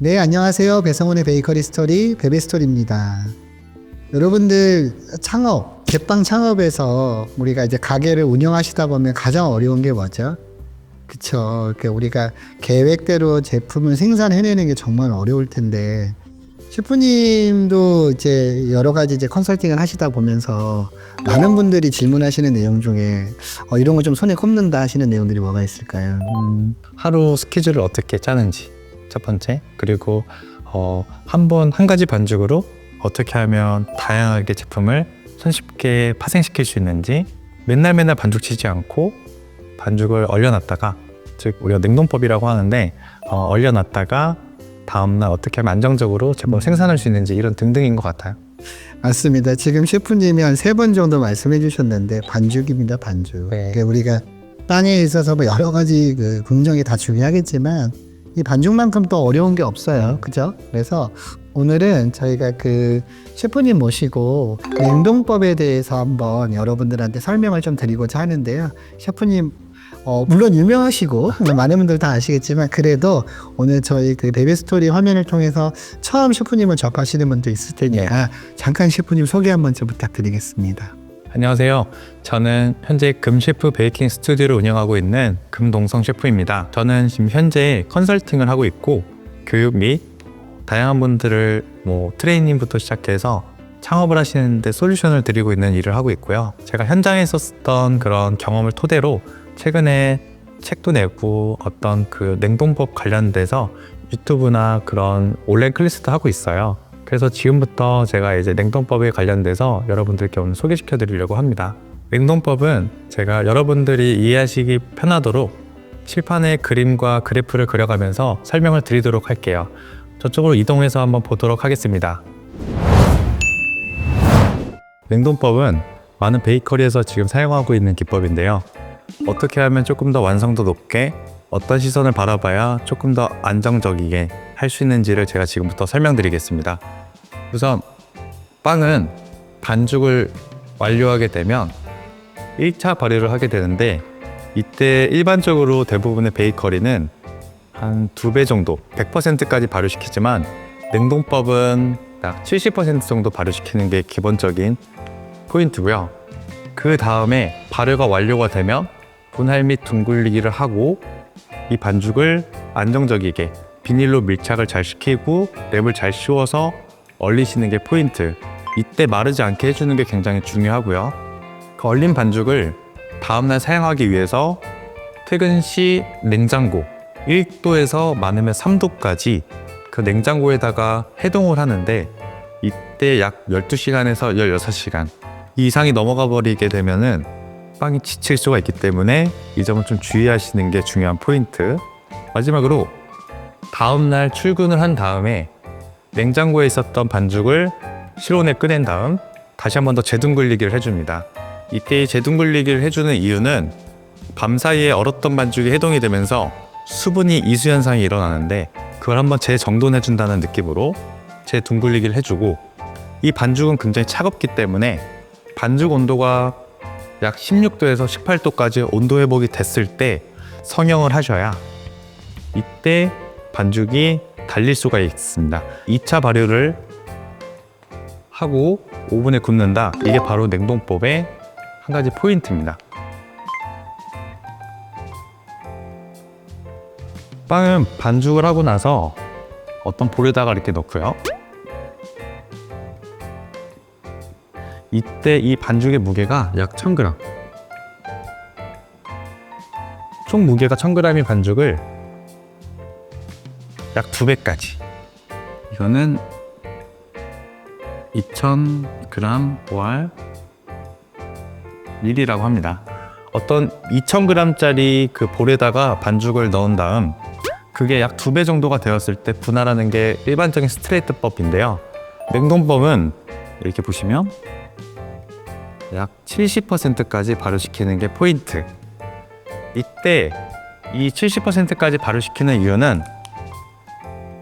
네, 안녕하세요. 배성훈의 베이커리 스토리 베베스토리입니다. 여러분들 창업, 제빵 창업에서 우리가 이제 가게를 운영하시다 보면 가장 어려운 게 뭐죠? 그쵸. 우리가 계획대로 제품을 생산해내는 게 정말 어려울 텐데, 셰프님도 이제 여러 가지 이제 컨설팅을 하시다 보면서 많은 분들이 질문하시는 내용 중에 이런 거 좀 손에 꼽는다 하시는 내용들이 뭐가 있을까요? 하루 스케줄을 어떻게 짜는지 첫 번째, 그리고 한 가지 반죽으로 어떻게 하면 다양하게 제품을 손쉽게 파생시킬 수 있는지, 맨날 반죽 치지 않고 반죽을 얼려놨다가, 즉 우리가 냉동법이라고 하는데 얼려놨다가 다음날 어떻게 하면 안정적으로 제품을 생산할 수 있는지, 이런 등등인 것 같아요. 맞습니다. 지금 셰프님이 한 3번 정도 말씀해 주셨는데 반죽입니다. 반죽. 네. 그러니까 우리가 빵에 있어서 뭐 여러 가지 긍정이 다 중요하겠지만 이 반죽만큼 또 어려운 게 없어요. 그죠? 그래서 오늘은 저희가 셰프님 모시고 냉동법에 대해서 한번 여러분들한테 설명을 좀 드리고자 하는데요. 셰프님 물론 유명하시고 많은 분들 다 아시겠지만, 그래도 오늘 저희 베베스토리 화면을 통해서 처음 셰프님을 접하시는 분도 있을 테니까 잠깐 셰프님 소개 한번 좀 부탁드리겠습니다. 안녕하세요. 저는 현재 금셰프 베이킹 스튜디오를 운영하고 있는 금동성 셰프입니다. 저는 지금 현재 컨설팅을 하고 있고, 교육 및 다양한 분들을 트레이닝부터 시작해서 창업을 하시는데 솔루션을 드리고 있는 일을 하고 있고요. 제가 현장에서 썼던 그런 경험을 토대로 최근에 책도 내고 어떤 냉동법 관련돼서 유튜브나 그런 온라인 클래스도 하고 있어요. 그래서 지금부터 제가 이제 냉동법에 관련돼서 여러분들께 오늘 소개시켜 드리려고 합니다. 냉동법은 제가 여러분들이 이해하시기 편하도록 칠판에 그림과 그래프를 그려가면서 설명을 드리도록 할게요. 저쪽으로 이동해서 한번 보도록 하겠습니다. 냉동법은 많은 베이커리에서 지금 사용하고 있는 기법인데요. 어떻게 하면 조금 더 완성도 높게, 어떤 시선을 바라봐야 조금 더 안정적이게 할 수 있는지를 제가 지금부터 설명드리겠습니다. 우선 빵은 반죽을 완료하게 되면 1차 발효를 하게 되는데, 이때 일반적으로 대부분의 베이커리는 한 2배 정도, 100%까지 발효시키지만 냉동법은 약 70% 정도 발효시키는 게 기본적인 포인트고요. 그 다음에 발효가 완료가 되면 분할 및 둥글리기를 하고, 이 반죽을 안정적이게 비닐로 밀착을 잘 시키고 랩을 잘 씌워서 얼리시는 게 포인트. 이때 마르지 않게 해주는 게 굉장히 중요하고요. 그 얼린 반죽을 다음날 사용하기 위해서 퇴근 시 냉장고 1도에서 많으면 3도까지 그 냉장고에다가 해동을 하는데, 이때 약 12시간에서 16시간 이상이 넘어가 버리게 되면은 빵이 지칠 수가 있기 때문에 이 점은 좀 주의하시는 게 중요한 포인트. 마지막으로 다음날 출근을 한 다음에 냉장고에 있었던 반죽을 실온에 꺼낸 다음 다시 한 번 더 재둥글리기를 해줍니다. 이때 재둥글리기를 해주는 이유는 밤사이에 얼었던 반죽이 해동이 되면서 수분이 이수 현상이 일어나는데, 그걸 한번 재정돈해준다는 느낌으로 재둥글리기를 해주고, 이 반죽은 굉장히 차갑기 때문에 반죽 온도가 약 16도에서 18도까지 온도 회복이 됐을 때 성형을 하셔야 이때 반죽이 달릴 수가 있습니다. 2차 발효를 하고 오븐에 굽는다. 이게 바로 냉동법의 한 가지 포인트입니다. 빵은 반죽을 하고 나서 어떤 볼에다가 이렇게 넣고요. 이때 이 반죽의 무게가 약 1000g. 총 무게가 1000g인 반죽을 약 2배까지. 이거는 2000g/ml라고 합니다. 어떤 2000g짜리 그 볼에다가 반죽을 넣은 다음 그게 약 2배 정도가 되었을 때 분할하는 게 일반적인 스트레이트법인데요. 냉동법은 이렇게 보시면 약 70%까지 발효시키는 게 포인트. 이때 이 70%까지 발효시키는 이유는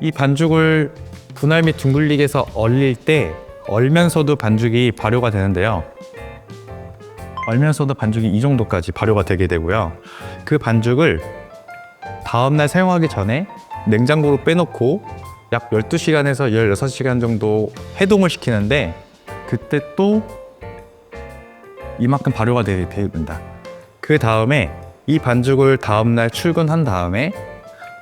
이 반죽을 분할 및 둥글리기 해서 얼릴 때 얼면서도 반죽이 발효가 되는데요. 얼면서도 반죽이 이 정도까지 발효가 되게 되고요. 그 반죽을 다음날 사용하기 전에 냉장고로 빼놓고 약 12시간에서 16시간 정도 해동을 시키는데 그때 또 이만큼 발효가 됩니다. 그 다음에 이 반죽을 다음날 출근한 다음에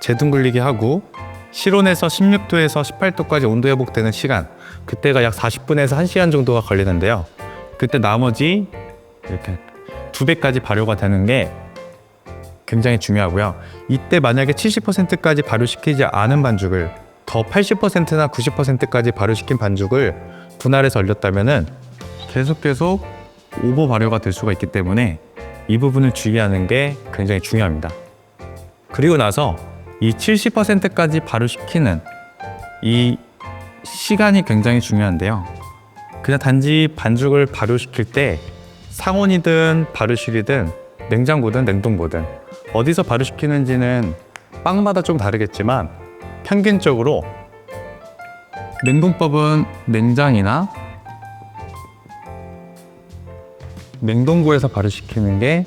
재둥글리게 하고 실온에서 16도에서 18도까지 온도 회복되는 시간, 그때가 약 40분에서 1시간 정도가 걸리는데요. 그때 나머지 이렇게 2배까지 발효가 되는 게 굉장히 중요하고요. 이때 만약에 70%까지 발효시키지 않은 반죽을 더 80%나 90%까지 발효시킨 반죽을 분할해서 얼렸다면은 계속 오버 발효가 될 수가 있기 때문에 이 부분을 주의하는 게 굉장히 중요합니다. 그리고 나서 이 70%까지 발효시키는 이 시간이 굉장히 중요한데요. 그냥 단지 반죽을 발효시킬 때 상온이든 발효실이든 냉장고든 냉동고든 어디서 발효시키는지는 빵마다 좀 다르겠지만 평균적으로 냉동법은 냉장이나 냉동고에서 발효시키는 게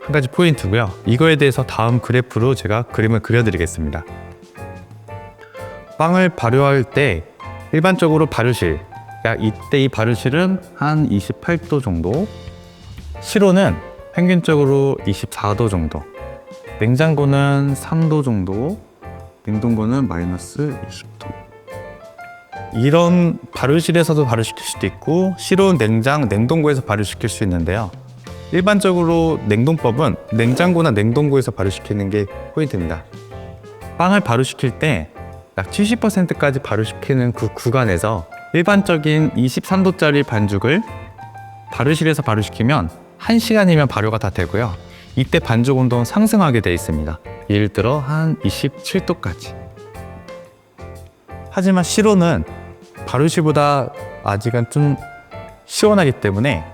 한 가지 포인트고요. 이거에 대해서 다음 그래프로 제가 그림을 그려드리겠습니다. 빵을 발효할 때 일반적으로 발효실, 이때 이 발효실은 한 28도 정도, 실온은 평균적으로 24도 정도, 냉장고는 3도 정도, 냉동고는 마이너스 20도. 이런 발효실에서도 발효시킬 수도 있고 실온, 냉장, 냉동고에서 발효시킬 수 있는데요. 일반적으로 냉동법은 냉장고나 냉동고에서 발효시키는 게 포인트입니다. 빵을 발효시킬 때 약 70%까지 발효시키는 그 구간에서 일반적인 23도짜리 반죽을 발효실에서 발효시키면 1시간이면 발효가 다 되고요. 이때 반죽 온도는 상승하게 되어 있습니다. 예를 들어 한 27도까지. 하지만 실온은 발효실보다 아직은 좀 시원하기 때문에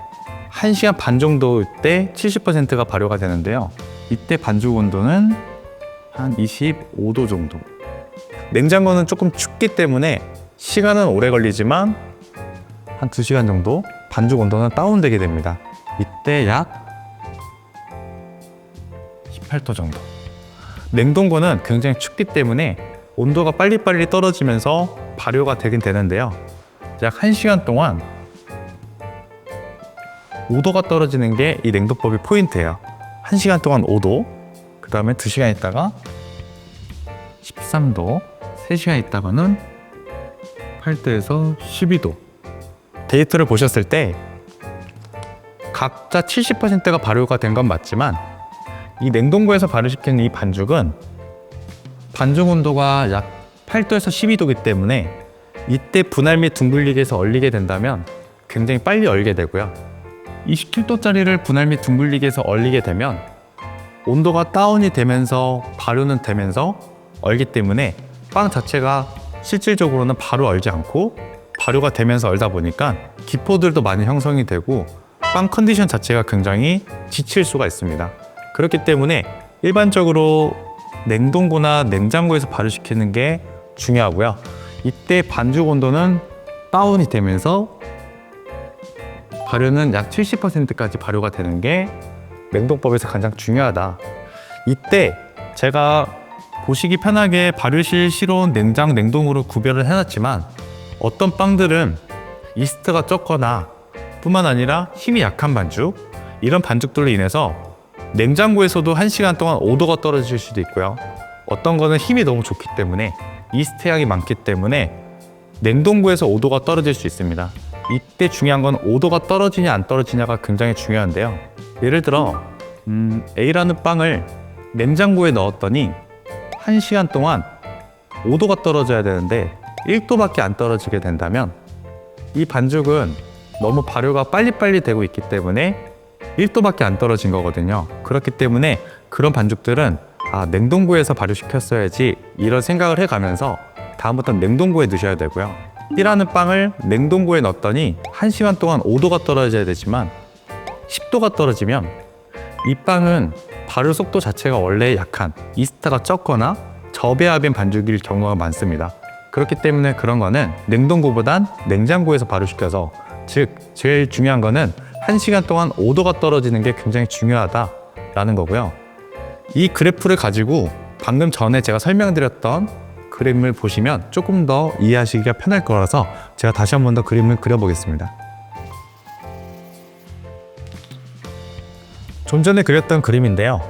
1시간 반 정도 때 70%가 발효가 되는데요. 이때 반죽 온도는 한 25도 정도. 냉장고는 조금 춥기 때문에 시간은 오래 걸리지만 한 2시간 정도 반죽 온도는 다운되게 됩니다. 이때 약 18도 정도. 냉동고는 굉장히 춥기 때문에 온도가 빨리빨리 떨어지면서 발효가 되긴 되는데요. 약 1시간 동안 5도가 떨어지는 게 이 냉동법의 포인트예요. 1시간 동안 5도, 그 다음에 2시간 있다가 13도, 3시간 있다가는 8도에서 12도. 데이터를 보셨을 때 각자 70%가 발효가 된 건 맞지만 이 냉동고에서 발효시킨 이 반죽은 반죽 온도가 약 8도에서 12도이기 때문에 이때 분할 및 둥글리기에서 얼리게 된다면 굉장히 빨리 얼게 되고요. 27도짜리를 분할 및 둥글리기에서 얼리게 되면 온도가 다운이 되면서 발효는 되면서 얼기 때문에 빵 자체가 실질적으로는 바로 얼지 않고 발효가 되면서 얼다 보니까 기포들도 많이 형성이 되고 빵 컨디션 자체가 굉장히 지칠 수가 있습니다. 그렇기 때문에 일반적으로 냉동고나 냉장고에서 발효시키는 게 중요하고요. 이때 반죽 온도는 다운이 되면서 발효는 약 70%까지 발효가 되는 게 냉동법에서 가장 중요하다. 이때 제가 보시기 편하게 발효실, 실온, 냉장, 냉동으로 구별을 해놨지만 어떤 빵들은 이스트가 적거나 뿐만 아니라 힘이 약한 반죽, 이런 반죽들로 인해서 냉장고에서도 1시간 동안 5도가 떨어질 수도 있고요. 어떤 거는 힘이 너무 좋기 때문에 이스트 양이 많기 때문에 냉동고에서 5도가 떨어질 수 있습니다. 이때 중요한 건 5도가 떨어지냐 안 떨어지냐가 굉장히 중요한데요. 예를 들어 A라는 빵을 냉장고에 넣었더니 1시간 동안 5도가 떨어져야 되는데 1도밖에 안 떨어지게 된다면 이 반죽은 너무 발효가 빨리빨리 되고 있기 때문에 1도밖에 안 떨어진 거거든요. 그렇기 때문에 그런 반죽들은 냉동고에서 발효시켰어야지 이런 생각을 해가면서 다음부터는 냉동고에 넣으셔야 되고요. B라는 빵을 냉동고에 넣었더니 1시간 동안 5도가 떨어져야 되지만 10도가 떨어지면 이 빵은 발효 속도 자체가 원래 약한 이스트가 적거나 저배합인 반죽일 경우가 많습니다. 그렇기 때문에 그런 거는 냉동고보단 냉장고에서 발효시켜서, 즉 제일 중요한 거는 1시간 동안 5도가 떨어지는 게 굉장히 중요하다라는 거고요. 이 그래프를 가지고 방금 전에 제가 설명드렸던 그림을 보시면 조금 더 이해하시기가 편할 거라서 제가 다시 한 번 더 그림을 그려보겠습니다. 좀 전에 그렸던 그림인데요.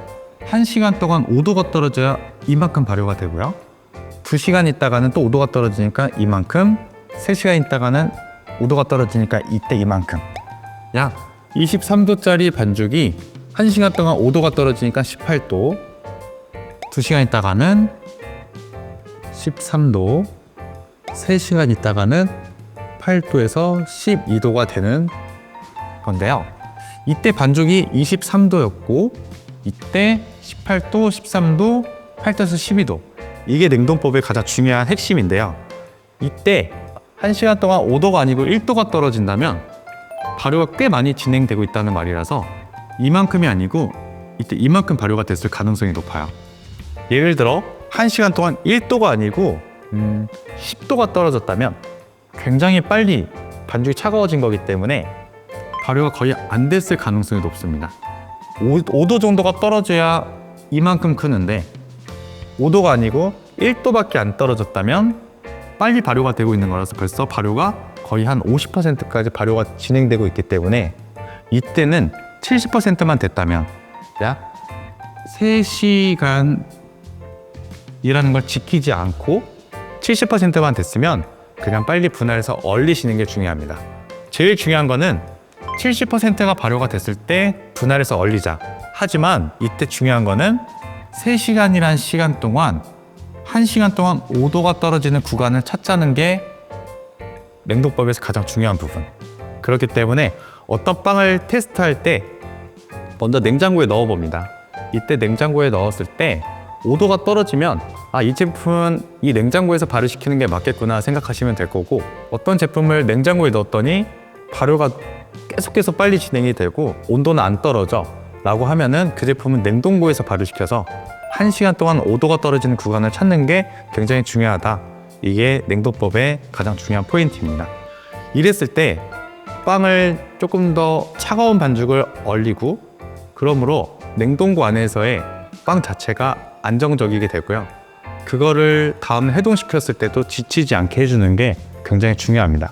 1시간 동안 5도가 떨어져야 이만큼 발효가 되고요. 2시간 있다가는 또 5도가 떨어지니까 이만큼, 3시간 있다가는 5도가 떨어지니까 이때 이만큼. 약 23도짜리 반죽이 1시간 동안 5도가 떨어지니까 18도, 2시간 있다가는 13도, 3시간 있다가는 8도에서 12도가 되는 건데요. 이때 반죽이 23도였고 이때 18도, 13도, 8도에서 12도. 이게 냉동법의 가장 중요한 핵심인데요. 이때 1시간 동안 5도가 아니고 1도가 떨어진다면 발효가 꽤 많이 진행되고 있다는 말이라서 이만큼이 아니고 이때 이만큼 발효가 됐을 가능성이 높아요. 예를 들어 1시간 동안 1도가 아니고 10도가 떨어졌다면 굉장히 빨리 반죽이 차가워진 거기 때문에 발효가 거의 안 됐을 가능성이 높습니다. 5도 정도가 떨어져야 이만큼 크는데 5도가 아니고 1도밖에 안 떨어졌다면 빨리 발효가 되고 있는 거라서 벌써 발효가 거의 한 50%까지 발효가 진행되고 있기 때문에 이때는 70%만 됐다면 약 3시간이라는 걸 지키지 않고 70%만 됐으면 그냥 빨리 분할해서 얼리시는 게 중요합니다. 제일 중요한 거는 70%가 발효가 됐을 때 분할해서 얼리자. 하지만 이때 중요한 거는 3시간이란 시간 동안 1시간 동안 5도가 떨어지는 구간을 찾자는 게 냉동법에서 가장 중요한 부분. 그렇기 때문에 어떤 빵을 테스트할 때 먼저 냉장고에 넣어 봅니다. 이때 냉장고에 넣었을 때 5도가 떨어지면 이 제품은 이 냉장고에서 발효시키는 게 맞겠구나 생각하시면 될 거고, 어떤 제품을 냉장고에 넣었더니 발효가 계속해서 빨리 진행이 되고 온도는 안 떨어져 라고 하면은 그 제품은 냉동고에서 발효시켜서 1시간 동안 5도가 떨어지는 구간을 찾는 게 굉장히 중요하다. 이게 냉동법의 가장 중요한 포인트입니다. 이랬을 때 빵을 조금 더 차가운 반죽을 얼리고, 그러므로 냉동고 안에서의 빵 자체가 안정적이게 되고요. 그거를 다음 해동시켰을 때도 지치지 않게 해주는 게 굉장히 중요합니다.